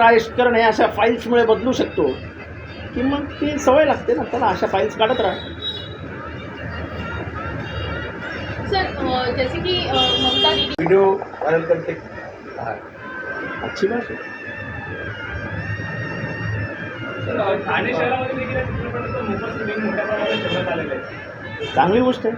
राजकारण हे अशा फाईल्समुळे बदलू शकतो की मग ती सवय लागते ना त्याला, अशा फाईल्स काढत राहा. सर जैसे कि ममता दीदी वीडियो वायरल करके अच्छी बात है. ठाणे शहरामध्ये देखील या चित्रपटाचं मोफत स्क्रीनिंग मोठ्या प्रमाणात ठेवण्यात आलेलं आहे. चांगली गोष्ट आहे.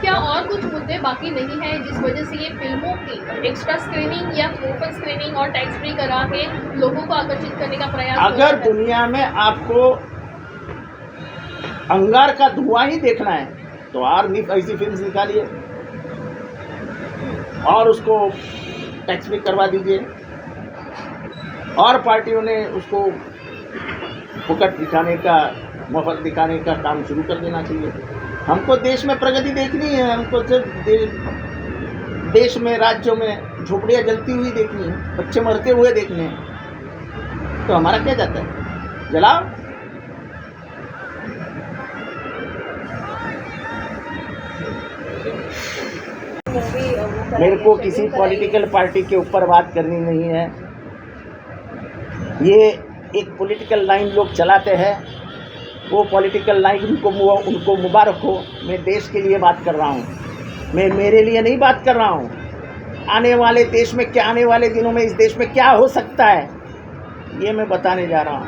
क्या और कुछ मुद्दे बाकी नहीं है जिस वजह से ये फिल्मों की एक्स्ट्रा स्क्रीनिंग या ओपन स्क्रीनिंग और टैक्स फ्री करा के लोगों को आकर्षित करने का प्रयास हो अगर रहा है? दुनिया में आपको अंगार का धुआं ही देखना है तो ऐसी फिल्म निकालिए और उसको टैक्स फ्री करवा दीजिए और पार्टियों ने उसको फुकट दिखाने का, मुफ्त दिखाने का काम शुरू कर देना चाहिए. हमको देश में प्रगति देखनी है, हमको सिर्फ देश में, राज्यों में झोपड़ियाँ जलती हुई देखनी है, बच्चे मरते हुए देखने हैं. तो हमारा क्या जाता है, जलाओ. मेरे को किसी पॉलिटिकल पार्टी के ऊपर बात करनी नहीं है. ये एक पॉलिटिकल लाइन लोग चलाते हैं, वो पॉलिटिकल लाइन उनको मुबारक हो. मैं देश के लिए बात कर रहा हूँ, मैं मेरे लिए नहीं बात कर रहा हूँ. आने वाले देश में क्या, आने वाले दिनों में इस देश में क्या हो सकता है ये मैं बताने जा रहा हूँ.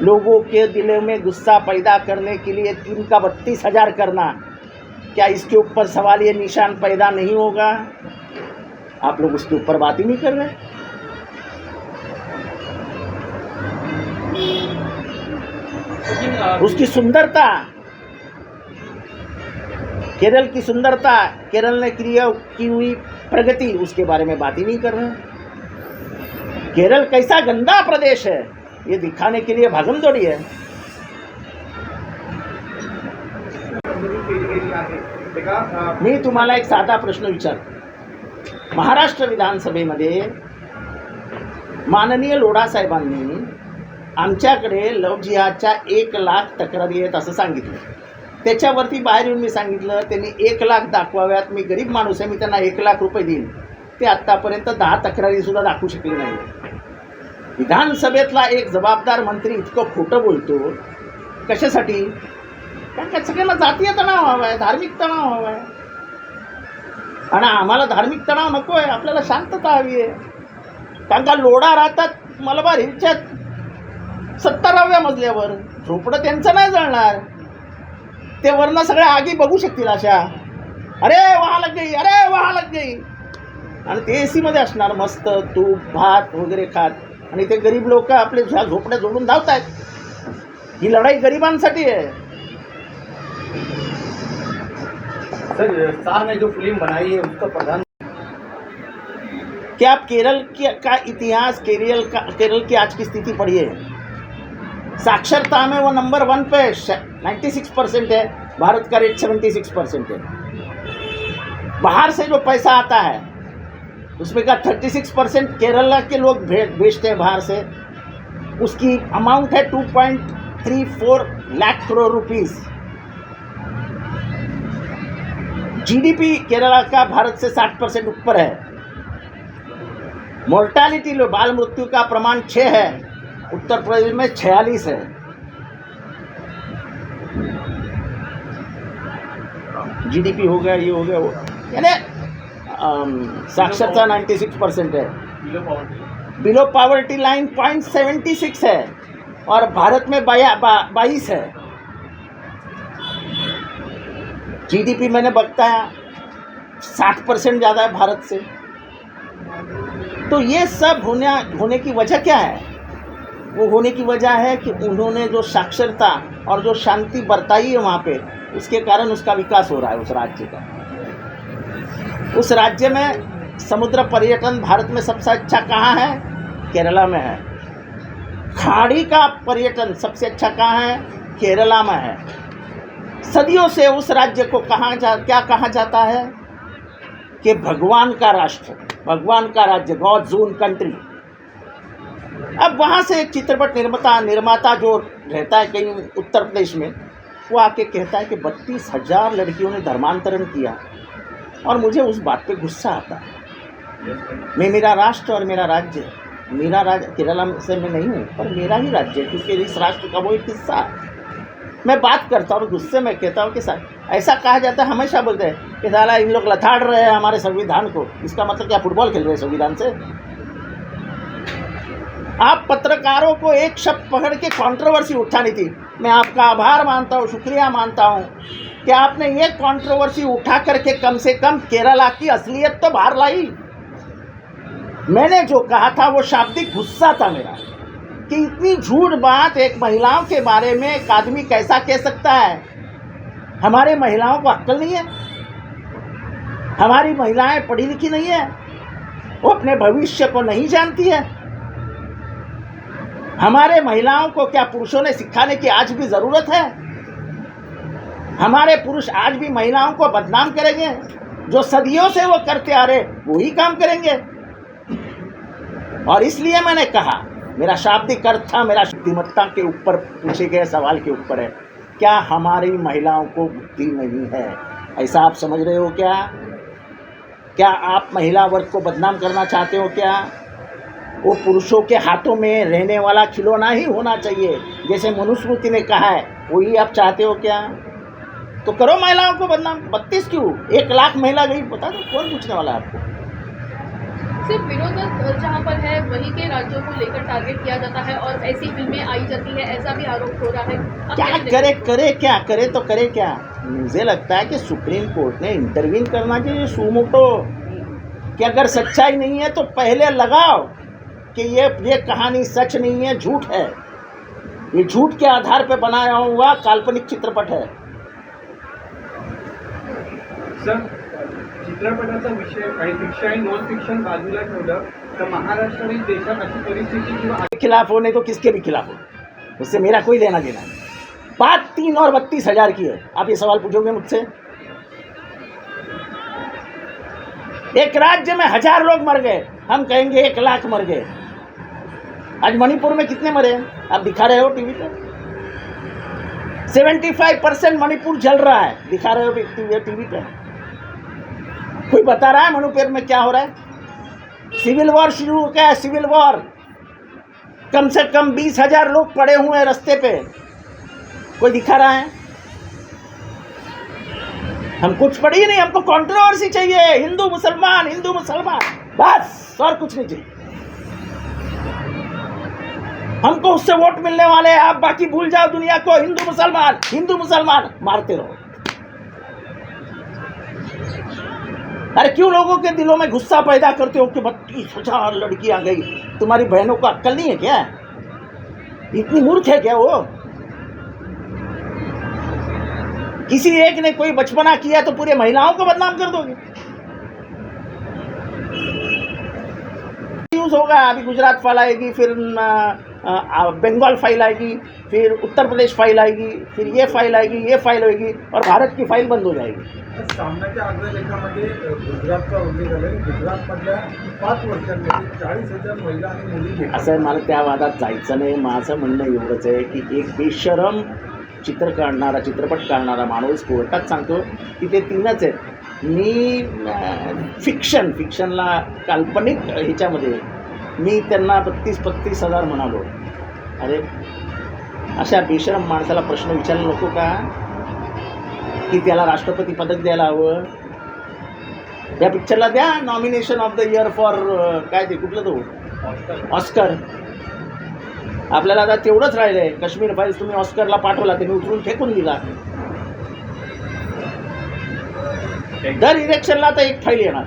लोगों के दिलों में गुस्सा पैदा करने के लिए 3 का 32,000 करना, क्या इसके ऊपर सवाल ये निशान पैदा नहीं होगा? आप लोग उसके ऊपर बात ही नहीं कर रहे. उसकी सुंदरता, केरल की सुंदरता, केरल ने की हुई प्रगति, उसके बारे में बात ही नहीं कर रहे. केरल कैसा गंदा प्रदेश है ये दिखाने के लिए भागमदौड़ी है. मी तुम्हाला एक साधा प्रश्न विचारतो. महाराष्ट्र विधानसभेमध्ये माननीय लोढा साहेबांनी आमच्याकडे लव जिहादच्या 1,00,000 तक्रारी आहेत असं सांगितलं. त्याच्यावरती बाहेर येऊन मी सांगितलं त्यांनी 1,00,000 दाखवाव्यात, मी गरीब माणूस आहे, मी त्यांना 1,00,000 रुपये देईन. ते आत्तापर्यंत 10 तक्रारीसुद्धा दाखवू शकले नाही. विधानसभेतला एक जबाबदार मंत्री इतकं खोटं बोलतो कशासाठी? कारण का सगळ्यांना जातीय तणाव हवा आहे, धार्मिक तणाव हवा आहे. आणि आम्हाला धार्मिक तणाव नको आहे, आपल्याला शांतता हवी आहे. कारण का लोढा राहतात मलबार हिलच्या 70व्या मजल्यावर, झोपडं त्यांचं नाही जळणार. ते वरनं सगळ्या आगी बघू शकतील अशा, अरे वहा लग गई, अरे वहा लग गई. आणि ते AC मध्ये असणार मस्त तूप भात वगैरे खात, आणि ते गरीब लोक आपले झोपड्या जोडून धावत आहेत. ही लढाई गरिबांसाठी आहे. सर, शाह ने जो फिल्म बनाई है उसका प्रधान, क्या आप केरल का इतिहास, केरल की आज की स्थिति पढ़िए. साक्षरता में वो नंबर 1 पे 96% है, भारत का रेट 76% है. बाहर से जो पैसा आता है उसमें का 36% केरला के लोग भेजते हैं बाहर से. उसकी अमाउंट है 2.34 लाख करोड़ रुपीस. GDP केरला का भारत से 60% ऊपर है. मोर्टालिटी लो, बाल मृत्यु का प्रमाण 6 है, उत्तर प्रदेश में 46 है. GDP हो गया, ये हो गया, वो यानी साक्षरता 96% है. बिलो पॉवर्टी लाइन 0.76 है और भारत में 22 है. GDP मैंने बताया 60% ज़्यादा है भारत से. तो ये सब होने की वजह क्या है? वो होने की वजह है कि उन्होंने जो साक्षरता और जो शांति बरताई है वहाँ पे, उसके कारण उसका विकास हो रहा है उस राज्य का. उस राज्य में समुद्र पर्यटन भारत में सबसे अच्छा कहाँ है? केरला में है. खाड़ी का पर्यटन सबसे अच्छा कहाँ है? केरला में है. सदियों से उस राज्य को क्या कहा जाता है कि भगवान का राष्ट्र, भगवान का राज्य, गॉड्स ओन कंट्री. अब वहाँ से एक चित्रपट निर्माता जो रहता है कहीं उत्तर प्रदेश में, वो आके कहता है कि 32,000 लड़कियों ने धर्मांतरण किया. और मुझे उस बात पे गुस्सा आता है. मैं मेरा राष्ट्र और मेरा राज्य, मेरा राज्य केरला से मैं नहीं हूँ पर मेरा ही राज्य है, क्योंकि इस राष्ट्र का वो एक हिस्सा है। मैं बात करता हूँ गुस्से में कहता हूँ कि ऐसा कहा जाता है, हमेशा बोलते हैं कि साला इन लोग लथाड़ रहे हैं हमारे संविधान को। इसका मतलब क्या फुटबॉल खेल रहे हैं संविधान से? आप पत्रकारों को एक शब्द पकड़ के कंट्रोवर्सी उठानी थी। मैं आपका आभार मानता हूँ, शुक्रिया मानता हूँ कि आपने ये कंट्रोवर्सी उठा करके कम से कम केरला की असलियत तो बाहर लाई। मैंने जो कहा था वो शाब्दिक गुस्सा था मेरा कि इतनी झूठ बात एक महिलाओं के बारे में एक आदमी कैसा कह सकता है। हमारे महिलाओं को अक्ल नहीं है, हमारी महिलाएं पढ़ी लिखी नहीं है, वो अपने भविष्य को नहीं जानती है। हमारे महिलाओं को क्या पुरुषों ने सिखाने की आज भी ज़रूरत है? हमारे पुरुष आज भी महिलाओं को बदनाम करेंगे? जो सदियों से वो करते आ रहे वही काम करेंगे। और इसलिए मैंने कहा, मेरा शाब्दिक अर्थ था, मेरा बुद्धिमत्ता के ऊपर पूछे गए सवाल के ऊपर है, क्या हमारी महिलाओं को बुद्धि नहीं है? ऐसा आप समझ रहे हो क्या? क्या आप महिला वर्ग को बदनाम करना चाहते हो क्या? वो पुरुषों के हाथों में रहने वाला खिलौना ही होना चाहिए, जैसे मनुस्मृति ने कहा है, वही आप चाहते हो क्या? तो करो महिलाओं को बदनाम। 32 क्यों? 1 लाख महिला गई, बता दो, कौन पूछने वाला है आपको? सिर्फ विरोध जहाँ पर है वहीं के राज्यों को लेकर टारगेट किया जाता है और ऐसी फिल्में आई जाती है, ऐसा भी आरोप हो रहा है। क्या करे क्या करे तो करे क्या? मुझे लगता है कि सुप्रीम कोर्ट ने इंटरवीन करना चाहिए सुमोटो, कि अगर सच्चाई नहीं है तो पहले लगाओ कि ये कहानी सच नहीं है, झूठ है, ये झूठ के आधार पर बनाया हुआ काल्पनिक चित्रपट है। सर, चित्रपटाचा विषय काही फिक्शन आणि नॉन फिक्शन बाजूला ठेवलं तर महाराष्ट्र आणि देशात अशी परिस्थिती किंवा खिलाफ हो, नहीं तो किसके भी खिलाफ हो, उससे मेरा कोई लेना देना नहीं। बात 3 और 32 हज़ार की है। आप ये सवाल पूछोगे मुझसे? एक राज्य में 1000 लोग मर गए, हम कहेंगे 1 लाख मर गए। आज मणिपुर में कितने मरे हैं आप दिखा रहे हो टीवी पे? 75% मणिपुर जल रहा है, दिखा रहे हो टीवी पे। कोई बता रहा है मणिपुर में क्या हो रहा है? सिविल वॉर शुरू हो गया है, सिविल वॉर। कम से कम 20,000 लोग पड़े हुए हैं रास्ते पे, कोई दिखा रहा है? हम कुछ पढ़ी ही नहीं, हमको कंट्रोवर्सी चाहिए, हिंदू मुसलमान बस, और कुछ नहीं चाहिए हमको। उससे वोट मिलने वाले हैं, आप बाकी भूल जाओ दुनिया को। हिंदू मुसलमान मारते रहो। अरे क्यों लोगों के दिलों में गुस्सा पैदा करते हो कि 32,000 लड़की आ गई? तुम्हारी बहनों को अक्ल नहीं है क्या? इतनी मूर्ख है क्या वो? किसी एक ने कोई बचपना किया तो पूरे महिलाओं को बदनाम कर दोगे? न्यूज़ होगा, अभी गुजरात फाइल आएगी, फिर बंगाल फाइल आएगी, फिर उत्तर प्रदेश फाइल आएगी, फिर ये फाइल आएगी, ये फाइल होगी, और भारत की फाइल बंद हो जाएगी। सामनाच्या अग्रलेखामध्ये गुजरातचा उल्लेख आहे। गुजरातमधल्या 5 वर्षांमध्ये 40,000 महिला आणि मुली घेतल्या। असं आहे, मला त्या वादात जायचं नाही। माझं म्हणणं एवढंच आहे की एक बेशरम चित्रपट काढणारा माणूस कोर्टात सांगतो की ते 3च आहेत। मी फिक्शनला काल्पनिक ह्याच्यामध्ये मी त्यांना 32 हजार म्हणालो। अरे अशा बेशरम माणसाला प्रश्न विचारला नको का की त्याला राष्ट्रपती पदक द्यायला हवं? या पिक्चरला द्या nomination of the year for काय ते कुठलं तो ऑस्कर। आपल्याला आता तेवढंच राहिलं आहे। काश्मीर फाईल्स तुम्ही ऑस्करला पाठवला, त्यांनी उचलून फेकून दिला। दर इलेक्शनला तर एक फाईल येणार,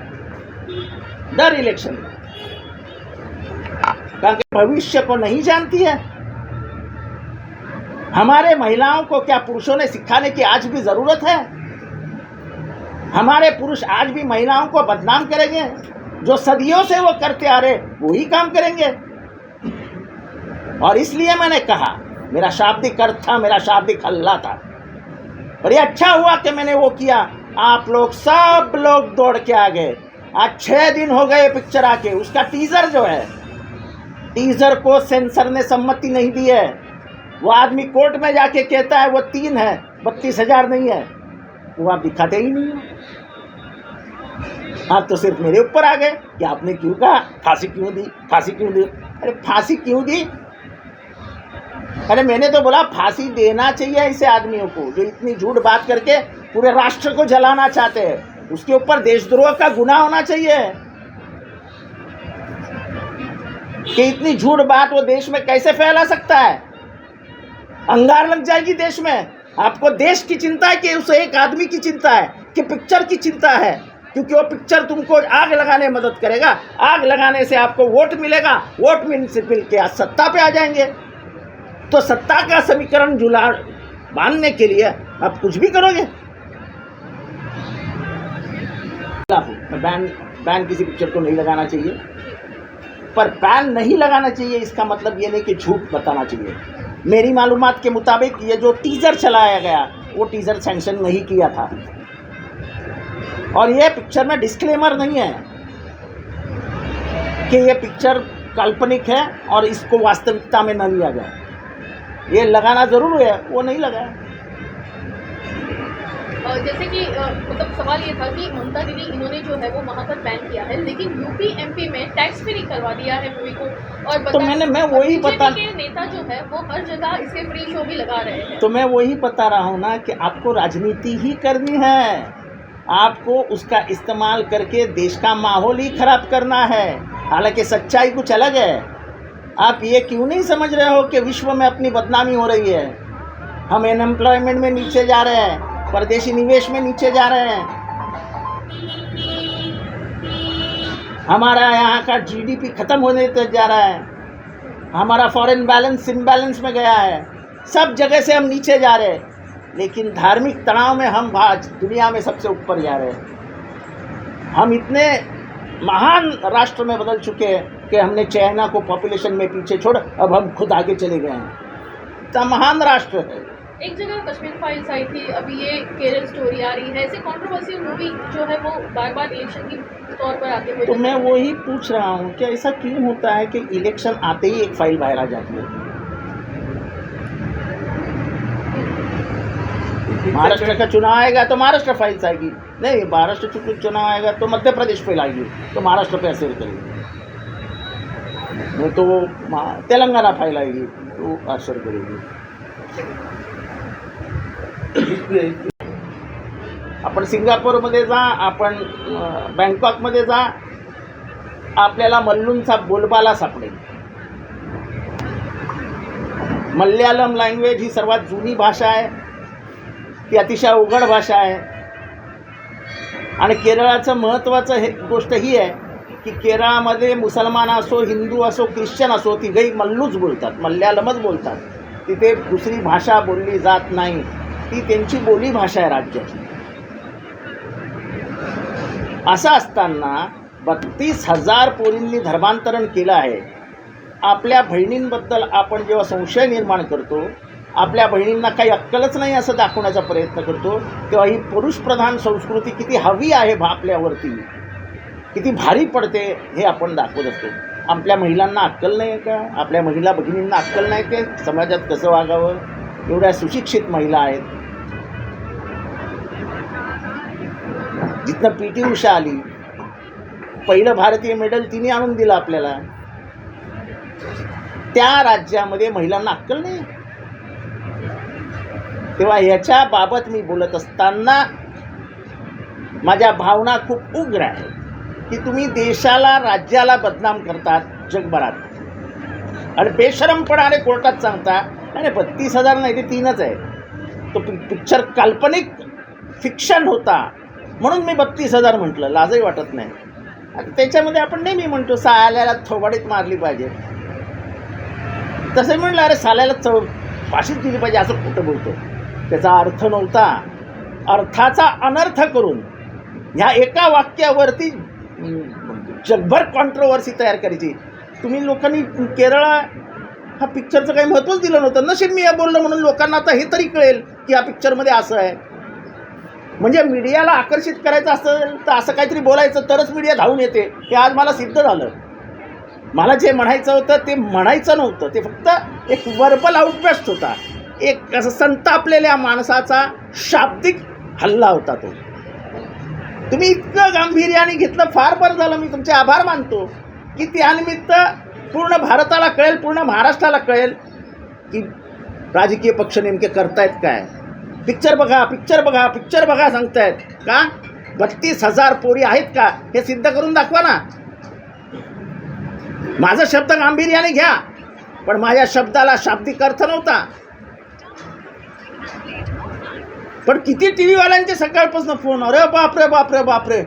दर इलेक्शन, कारण कि भविष्य को नहीं जानती है। हमारे महिलाओं को क्या पुरुषों ने सिखाने की आज भी ज़रूरत है? हमारे पुरुष आज भी महिलाओं को बदनाम करेंगे? जो सदियों से वो करते आ रहे वही काम करेंगे। और इसलिए मैंने कहा, मेरा शाब्दिक अर्थ था, मेरा शाब्दिक हल्ला था। और ये अच्छा हुआ कि मैंने वो किया। आप लोग सब लोग दौड़ के आ गए। आज 6 दिन हो गए पिक्चर आके। उसका टीज़र जो है, टीज़र को सेंसर ने सम्मति नहीं दी है। वो आदमी कोर्ट में जाके कहता है वो 3 है, 32,000 नहीं है। वो आप दिखाते ही नहीं हो। आप तो सिर्फ मेरे ऊपर आ गए कि आपने क्यों कहा, फांसी क्यों दी, फांसी क्यों दी। अरे फांसी क्यों दी? अरे मैंने तो बोला फांसी देना चाहिए ऐसे आदमियों को जो इतनी झूठ बात करके पूरे राष्ट्र को जलाना चाहते हैं। उसके ऊपर देशद्रोह का गुनाह होना चाहिए कि इतनी झूठ बात वो देश में कैसे फैला सकता है। अंगार लग जाएगी देश में। आपको देश की चिंता है कि उस एक आदमी की चिंता है कि पिक्चर की चिंता है? क्योंकि वो पिक्चर तुमको आग लगाने में मदद करेगा। आग लगाने से आपको वोट मिलेगा, वोट मिल के आज सत्ता पे आ जाएंगे। तो सत्ता का समीकरण जुगाड़ बांधने के लिए आप कुछ भी करोगे। बैन किसी पिक्चर को नहीं लगाना चाहिए, पर बैन नहीं लगाना चाहिए इसका मतलब ये नहीं कि झूठ बताना चाहिए। मेरी मालूमात के मुताबिक ये जो टीज़र चलाया गया वो टीज़र सैंक्शन नहीं किया था, और ये पिक्चर में डिस्क्लेमर नहीं है कि ये पिक्चर काल्पनिक है और इसको वास्तविकता में न लिया गया। ये लगाना ज़रूर है, वो नहीं लगाया। जैसे कि मतलब सवाल ये था कि ममता दीदी इन्होंने जो है वो वहाँ पर बैन किया है, लेकिन यूपी एमपी में टैक्स फ्री करवा दिया है मूवी को। और तो मैं वही बता के नेता जो है वो हर जगह इसके फ्री शो भी लगा रहे हैं। तो मैं वही बता रहा हूँ ना कि आपको राजनीति ही करनी है, आपको उसका इस्तेमाल करके देश का माहौल ही खराब करना है। हालांकि सच्चाई कुछ अलग है। आप ये क्यों नहीं समझ रहे हो कि विश्व में अपनी बदनामी हो रही है? हम अनएम्प्लॉयमेंट में नीचे जा रहे हैं, परदेशी निवेश में नीचे जा रहे हैं, हमारा यहाँ का जीडीपी खत्म होने तक जा रहा है, हमारा फॉरेन बैलेंस इम्बैलेंस में गया है, सब जगह से हम नीचे जा रहे हैं। लेकिन धार्मिक तनाव में हम आज दुनिया में सबसे ऊपर जा रहे हैं। हम इतने महान राष्ट्र में बदल चुके हैं कि हमने चाइना को पॉपुलेशन में पीछे छोड़ अब हम खुद आगे चले गए हैं। इतना महान राष्ट्र है। एक जगह कश्मीर फाइल्स आई थी, अभी ये केरल स्टोरी आ रही है। ऐसे कंट्रोवर्शियल मूवी जो है वो बार बार इलेक्शन की तौर पर आते हुए, तो मैं वही पूछ रहा हूँ कि ऐसा क्यों होता है कि इलेक्शन आते ही एक फाइल बाहर आ जाती है। महाराष्ट्र का चुनाव आएगा तो महाराष्ट्र फाइल्स आएगी, नहीं महाराष्ट्र चुनाव आएगा तो मध्य प्रदेश पे लाएगी, तो महाराष्ट्र पे असर करेगी, नहीं तो वो तेलंगाना फाइल आएगी तो असर करेगी। आपण सिंगापूरमध्ये जा, आपण बँकॉकमध्ये जा, आपल्याला मल्लूंचा बोलबाला सापडेल। मल्याळम लँग्वेज ही सर्वात जुनी भाषा आहे, ती अतिशय अवघड भाषा आहे। आणि केरळाचं महत्त्वाचं हे गोष्ट ही आहे की केरळामध्ये मुसलमान असो, हिंदू असो, ख्रिश्चन असो, तिघही मल्लूच बोलतात, मल्याळमच बोलतात। तिथे दुसरी भाषा बोलली जात नाही, ती त्यांची बोली भाषा आहे राज्याची। असं असताना 32,000 पोरींनी धर्मांतरण केलं आहे। आपल्या बहिणींबद्दल आपण जेव्हा संशय निर्माण करतो, आपल्या बहिणींना काही अक्कलच नाही असं दाखवण्याचा प्रयत्न करतो, तेव्हा ही पुरुषप्रधान संस्कृती किती हवी आहे आपल्यावरती, किती भारी पडते हे आपण दाखवत असतो। आपल्या महिलांना अक्कल नाही आहे का? आपल्या महिला भगिनींना अक्कल नाही की समाजात कसं वागावं? एवढ्या सुशिक्षित महिला आहेत। जिथनं पी टी उषा आली, पहिलं भारतीय मेडल तिने आणून दिलं आपल्याला, त्या राज्यामध्ये महिलांना अक्कल नाही। तेव्हा ह्याच्या बाबत मी बोलत असताना माझ्या भावना खूप उग्र आहेत की तुम्ही देशाला, राज्याला बदनाम करतात जगभरात आणि बेशरमपणाने कोर्टात सांगता आणि 32,000 नाही ते 3च आहे। तो पिक्चर काल्पनिक फिक्शन होता म्हणून मी 32,000 म्हटलं, लाजही वाटत नाही। आता त्याच्यामध्ये आपण नेहमी म्हणतो साल्याला थोबाडीत मारली पाहिजे, तसं म्हणलं अरे साल्याला फाशीच दिली पाहिजे असं खोटं बोलतो। त्याचा अर्थ नव्हता, अर्थाचा अनर्थ करून ह्या एका वाक्यावरती जगभर कॉन्ट्रोवर्सी तयार करायची। तुम्ही लोकांनी केरळ हा पिक्चरचं काही महत्त्वच दिलं नव्हतं। नशीब मी बोललो म्हणून लोकांना आता हे तरी कळेल की या पिक्चरमध्ये असं आहे। म्हणजे मीडियाला आकर्षित करायचं असेल तर असं काहीतरी बोलायचं तरच मीडिया धावून येते, हे आज मला सिद्ध झालं। मला जे म्हणायचं होतं ते म्हणायचं नव्हतं, ते फक्त एक वर्बल आउटबर्स्ट होता, एक असं संतापलेल्या माणसाचा शाब्दिक हल्ला होता। तो तुम्ही इतकं गांभीर्याने घेतलं, फार बरं झालं, मी तुमचे आभार मानतो की त्यानिमित्त पूर्ण भारताला कळेल, पूर्ण महाराष्ट्राला कळेल की राजकीय पक्ष नेमके करतायत काय. पिक्चर बघा, पिक्चर बघा, पिक्चर बघा सांगतायत का. 32,000 पोरी आहेत का हे सिद्ध करून दाखवा ना. माझा शब्द गांभीर्याने घ्या, पण माझ्या शब्दाला शाब्दिक अर्थ नव्हता. पण किती टी व्हीवाल्यांचे सकाळपासून फोन, अरे बापरे बापरे बापरे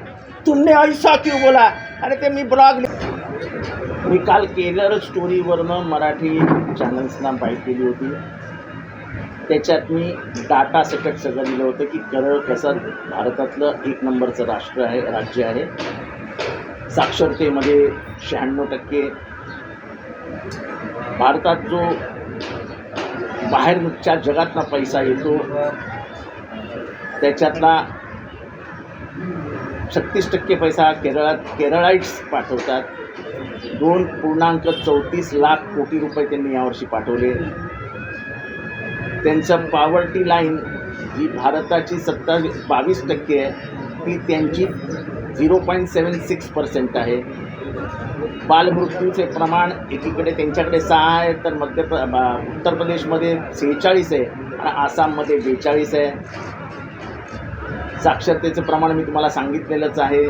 तुमने ऐसा क्यों बोला. अरे ते मी ब्लॉग, मी काल केरळ स्टोरीवरनं मराठी चॅनल्सना बाईट केली होती. त्याच्यात मी डाटा सकट सगळं दिलं होतं की केरळ कसं भारतातलं 1 नंबरचं राष्ट्र आहे, राज्य आहे. साक्षरतेमध्ये 96%. भारतात जो बाहेरच्या जगातला पैसा येतो त्याच्यातला 36% पैसा केरळाइट्स पाठवतात. 2.34 लाख कोटी रुपये त्यांनी यावर्षी पाठवले. त्यांचं पॉवर्टी लाईन जी भारताची 22% आहे ती त्यांची 0.76% आहे. बालमृत्यूचे प्रमाण एकीकडे त्यांच्याकडे 6 आहे तर उत्तर प्रदेशमध्ये 46 आहे आणि आसाममध्ये 42 आहे. साक्षरतेचं प्रमाण मी तुम्हाला सांगितलेलंच आहे.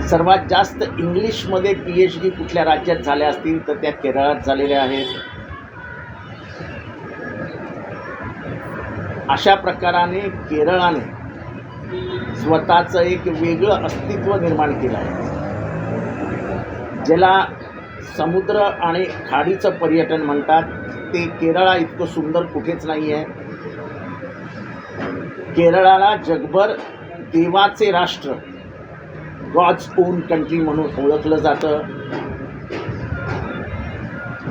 सर्वात जास्त इंग्लिशमध्ये PhD कुठल्या राज्यात झाल्या असतील तर त्या केरळात झालेल्या आहेत. अशा प्रकाराने केरळाने स्वतःचं एक वेगळं अस्तित्व निर्माण केलं आहे. ज्याला समुद्र आणि खाडीचं पर्यटन म्हणतात ते केरळा इतकं सुंदर कुठेच नाही आहे. केरळाला जगभर देवाचे राष्ट्र, गॉड्स ओन कंट्री म्हणून ओळखलं जातं.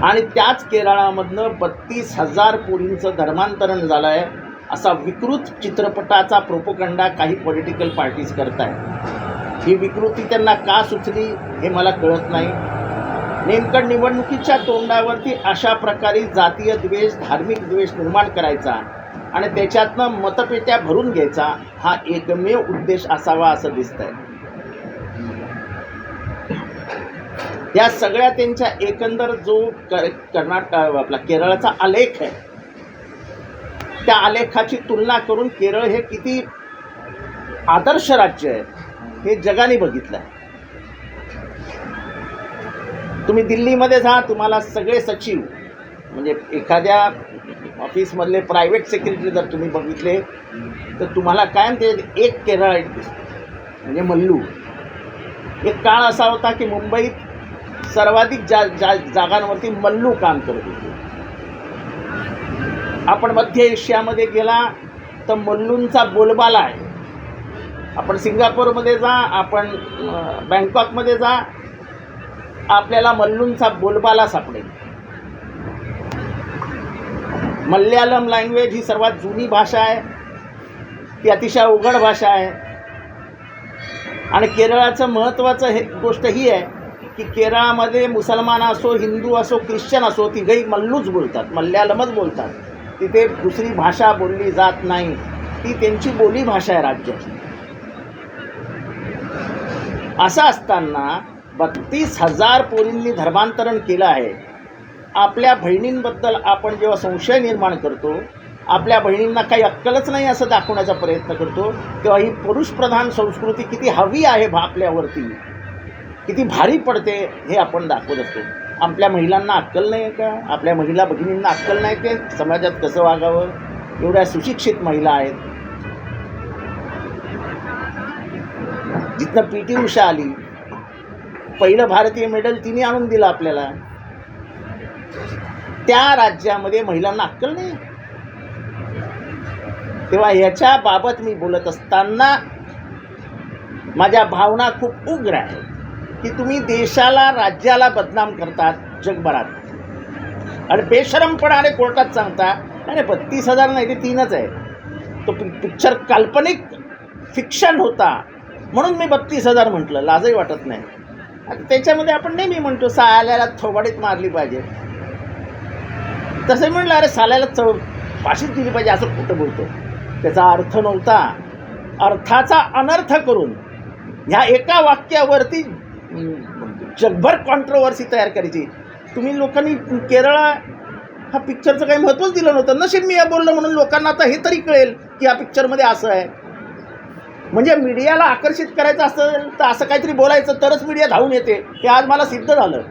आणि त्याच केरळामधनं 32,000 पोरींचं धर्मांतरण झालं आहे असा विकृत चित्रपटाचा प्रोपोगंडा काही पॉलिटिकल पार्टीज करत आहेत. ही विकृती त्यांना का सुचली हे मला कळत नाही. नेमकं निवडणुकीच्या तोंडावरती अशा प्रकारे जातीय द्वेष, धार्मिक द्वेष निर्माण करायचा आणि त्याच्यातनं मतपेट्या भरून घ्यायचा हा एकमेव उद्देश असावा असं दिसतंय. या सगळ्या त्यांच्या एकंदर जो आपला केरळाचा आलेख आहे त्या आलेखाची तुलना करून केरळ हे किती आदर्श राज्य आहे हे जगाने बघितलं आहे. तुम्ही दिल्लीमध्ये जा, तुम्हाला सगळे सचिव म्हणजे एखाद्या ऑफिसमधले प्रायव्हेट सेक्रेटरी जर तुम्ही बघितले तर तुम्हाला कायम ते एक केरळाईट दिसतो म्हणजे मल्लू. एक काळ असा होता की मुंबईत सर्वाधिक जागांवरती मल्लू काम करत होते. आपण मध्य एशियामध्ये गेला तर मल्लूंचा बोलबाला आहे. आपण सिंगापूरमध्ये जा, आपण बँकॉकमध्ये जा, आपल्याला मल्लूंचा बोलबाला सापडेल. मल्याळम लँग्वेज ही सर्वात जुनी भाषा आहे, ती अतिशय अवघड भाषा आहे. आणि केरळाचं महत्त्वाचं गोष्ट ही आहे की केरळामध्ये मुसलमान असो, हिंदू असो, ख्रिश्चन असो, तिघही मल्लूच बोलतात, मल्याळमच बोलतात. तिथे दुसरी भाषा बोलली जात नाही, ती त्यांची बोली भाषा आहे राज्याची. असं असताना 32,000 पोरींनी धर्मांतरण केलं आहे. आपल्या बहिणींबद्दल आपण जेव्हा संशय निर्माण करतो, आपल्या बहिणींना काही अक्कलच नाही असं दाखवण्याचा प्रयत्न करतो, तेव्हा ही पुरुषप्रधान संस्कृती किती हवी आहे आपल्यावरती, किती भारी पडते हे आपण दाखवत असतो. आपल्या महिलांना अक्कल नाही आहे का? आपल्या महिला भगिनींना अक्कल नाही की समाजात कसं वागावं? एवढ्या सुशिक्षित महिला आहेत. जिथनं PT उषा आली, पहिलं भारतीय मेडल तिने आणून दिलं आपल्याला, त्या राज्यामध्ये महिलांना अक्कल नाही. तेव्हा याच्या बाबत मी बोलत असताना माझ्या भावना खूप उग्र आहेत की तुम्ही देशाला, राज्याला बदनाम करतात जगभरात आणि बेशरमपणाने कोर्टात सांगता नाही 32,000 नाही ते 3च आहे. तो पिक्चर काल्पनिक फिक्शन होता म्हणून मी 32,000 म्हटलं, लाजही वाटत नाही. आता त्याच्यामध्ये आपण नेहमी म्हणतो साल्याला थोबाडीत मारली पाहिजे, तसं म्हणलं अरे साल्याला फाशीच दिली पाहिजे असं खोटं बोलतो. त्याचा अर्थ नव्हता. अर्थाचा अनर्थ करून ह्या एका वाक्यावरती जगभर कॉन्ट्रोवर्सी तयार करायची. तुम्ही लोकांनी केरळ हा पिक्चरचं काही महत्त्वच दिलं नव्हतं. नशीब मी या बोललो म्हणून लोकांना आता हे तरी कळेल की या पिक्चरमध्ये असं आहे. म्हणजे मीडियाला आकर्षित करायचं असेल तर असं काहीतरी बोलायचं तरच मीडिया धावून येते. हे आज मला सिद्ध झालं.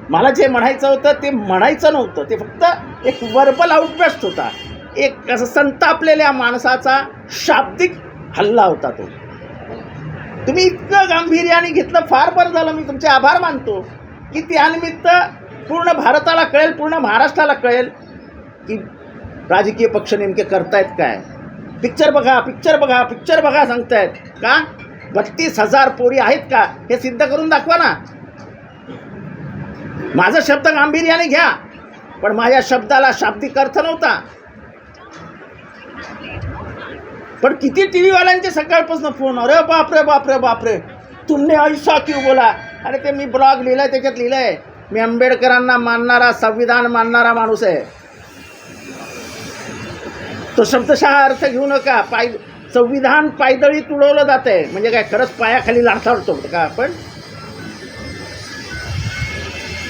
मला जे म्हणायचं होतं ते म्हणायचं नव्हतं, ते फक्त एक वर्बल आउटबर्स्ट होता, एक असं संतापलेल्या माणसाचा शाब्दिक हल्ला होता तो. तुम्ही इतकं गांभीर्याने घेतलं, फार बरं झालं. मी तुमचे आभार मानतो की त्यानिमित्त पूर्ण भारताला कळेल, पूर्ण महाराष्ट्राला कळेल की राजकीय पक्ष नेमके करतायत काय. पिक्चर बघा, पिक्चर बघा, पिक्चर बघा सांगतायत का. 32,000 पोरी आहेत का हे सिद्ध करून दाखवा ना. माझा शब्द गांभीर्याने घ्या, पण माझ्या शब्दाला शाब्दिक अर्थ नव्हता. पण किती टी व्हीवाल्यांचे सकाळपासून फोन, अरे बापरे बापरे बापरे तुमने ऐसा क्यों बोला. अरे ते मी ब्लॉग लिहिलाय, त्याच्यात लिहिलंय मी आंबेडकरांना मानणारा, संविधान मानणारा माणूस आहे. तो शब्दशः अर्थ घेऊ नका. संविधान पायदळी तुडवलं जात आहे म्हणजे काय खरंच पायाखाली लाथाडतो का आपण.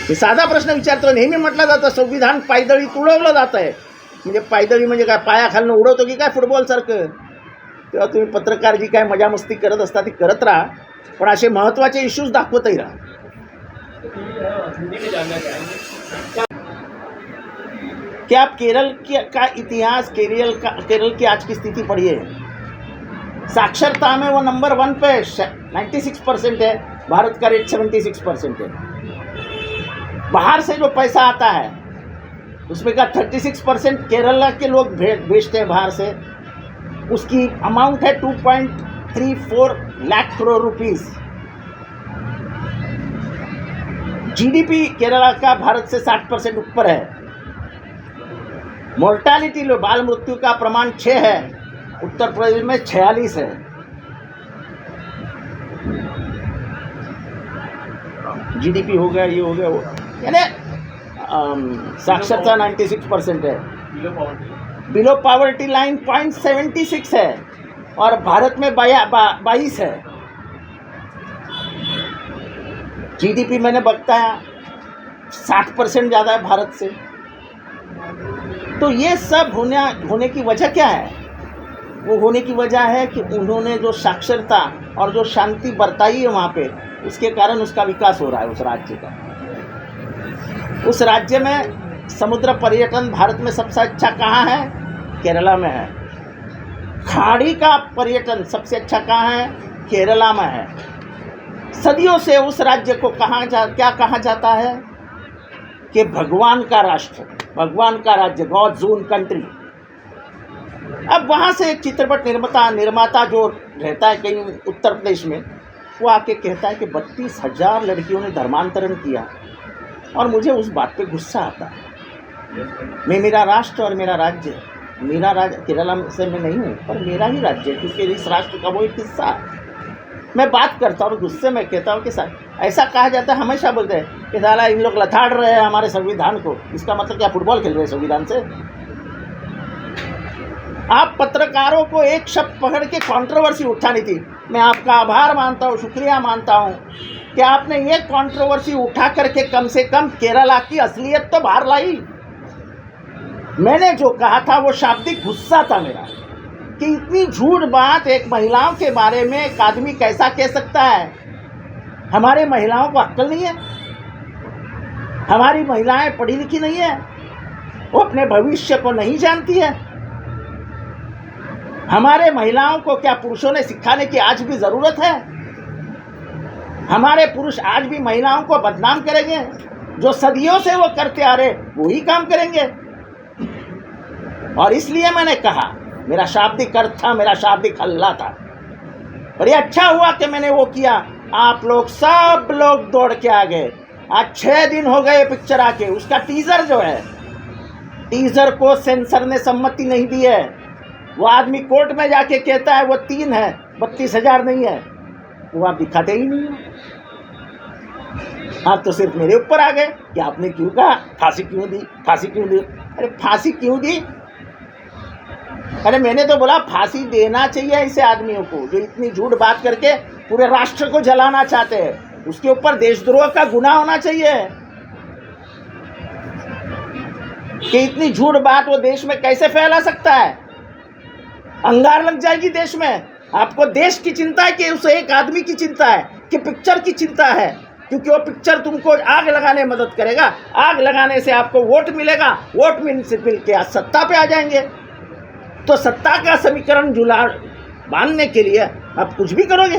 मी साधा प्रश्न विचारतो. नेहमी म्हटलं जातं संविधान पायदळी तुडवलं जात आहे म्हणजे पायदळी म्हणजे काय पायाखालनं उडवतो की काय फुटबॉलसारखं. तेव्हा तुम्ही पत्रकार जी काय मजामस्ती करत असता ती करत राहा, पण असे महत्त्वाचे इश्यूज दाखवतही राहा. क्या आप केरल का इतिहास, केरल की आज की स्थिति पढ़िए. साक्षरता में वो नंबर 1 पे 96% है, भारत का रेट 76% है. बाहर से जो पैसा आता है उसमें का 36% केरला के लोग भेजते हैं बाहर से. उसकी अमाउंट है 2.34 लाख करोड़ रुपीस. जीडीपी केरला का भारत से 60% ऊपर है. मोर्टालिटी लो, बाल मृत्यु का प्रमाण 6 है, उत्तर प्रदेश में 46 है. जीडीपी हो गया, ये हो गया, वो यानी साक्षरता 96% है. बिलो पॉवर्टी लाइन 0.76 है और भारत में 22 है. जीडीपी मैंने बताया 60% ज़्यादा है भारत से. तो ये सब होने की वजह क्या है. वो होने की वजह है कि उन्होंने जो साक्षरता और जो शांति बरताई है वहाँ पे, उसके कारण उसका विकास हो रहा है उस राज्य का. उस राज्य में समुद्र पर्यटन भारत में सबसे अच्छा कहाँ है, केरला में है. खाड़ी का पर्यटन सबसे अच्छा कहाँ है, केरला में है. सदियों से उस राज्य को क्या कहा जाता है कि भगवान का राष्ट्र, भगवान का राज्य, गॉड्स ओन कंट्री. अब वहाँ से एक चित्रपट निर्माता जो रहता है कहीं उत्तर प्रदेश में, वो आके कहता है कि 32,000 लड़कियों ने धर्मांतरण किया. और मुझे उस बात पे गुस्सा आता है. मेरा राष्ट्र और मेरा राज्य, मेरा राज्य केरला से मैं नहीं हूँ पर मेरा ही राज्य है क्योंकि इस राष्ट्र का वो एक हिस्सा है. मैं बात करता हूँ गुस्से में कहता हूँ कि ऐसा कहा जाता है, हमेशा बोलते हैं कि साला इन लोग लथाड़ रहे हैं हमारे संविधान को. इसका मतलब क्या फुटबॉल खेल रहे हैं संविधान से. आप पत्रकारों को एक शब्द पकड़ के कंट्रोवर्सी उठानी थी. मैं आपका आभार मानता हूँ, शुक्रिया मानता हूँ कि आपने ये कंट्रोवर्सी उठा करके कम से कम केरला की असलियत तो बाहर लाई. मैंने जो कहा था वो शाब्दिक गुस्सा था मेरा कि इतनी झूठ बात एक महिलाओं के बारे में एक आदमी कैसा कह सकता है. हमारे महिलाओं को अक्ल नहीं है, हमारी महिलाएं पढ़ी लिखी नहीं है, वो अपने भविष्य को नहीं जानती है. हमारे महिलाओं को क्या पुरुषों ने सिखाने की आज भी ज़रूरत है. हमारे पुरुष आज भी महिलाओं को बदनाम करेंगे. जो सदियों से वो करते आ रहे वही काम करेंगे. और इसलिए मैंने कहा, मेरा शाब्दिक अर्थ था, मेरा शाब्दिक हल्ला था. और ये अच्छा हुआ कि मैंने वो किया. आप लोग सब लोग दौड़ के आ गए. आज 6 दिन हो गए पिक्चर आके. उसका टीज़र जो है, टीज़र को सेंसर ने सम्मति नहीं दी है. वो आदमी कोर्ट में जाके कहता है वो 3 है, 32,000 नहीं है. वो आप दिखाते ही नहीं हो. आप तो सिर्फ मेरे ऊपर आ गए कि आपने क्यों कहा, फांसी क्यों दी, फांसी क्यों दी. अरे फांसी क्यों दी, अरे मैंने तो बोला फांसी देना चाहिए ऐसे आदमियों को जो इतनी झूठ बात करके पूरे राष्ट्र को जलाना चाहते हैं। उसके ऊपर देशद्रोह का गुनाह होना चाहिए कि इतनी झूठ बात वो देश में कैसे फैला सकता है। अंगार लग जाएगी देश में। आपको देश की चिंता है कि उस एक आदमी की चिंता है कि पिक्चर की चिंता है, क्योंकि वो पिक्चर तुमको आग लगाने में मदद करेगा। आग लगाने से आपको वोट मिलेगा, वोट मिलने से मिल के आज सत्ता पे आ जाएंगे। तो सत्ता का समीकरण जुला बांधने के लिए आप कुछ भी करोगे।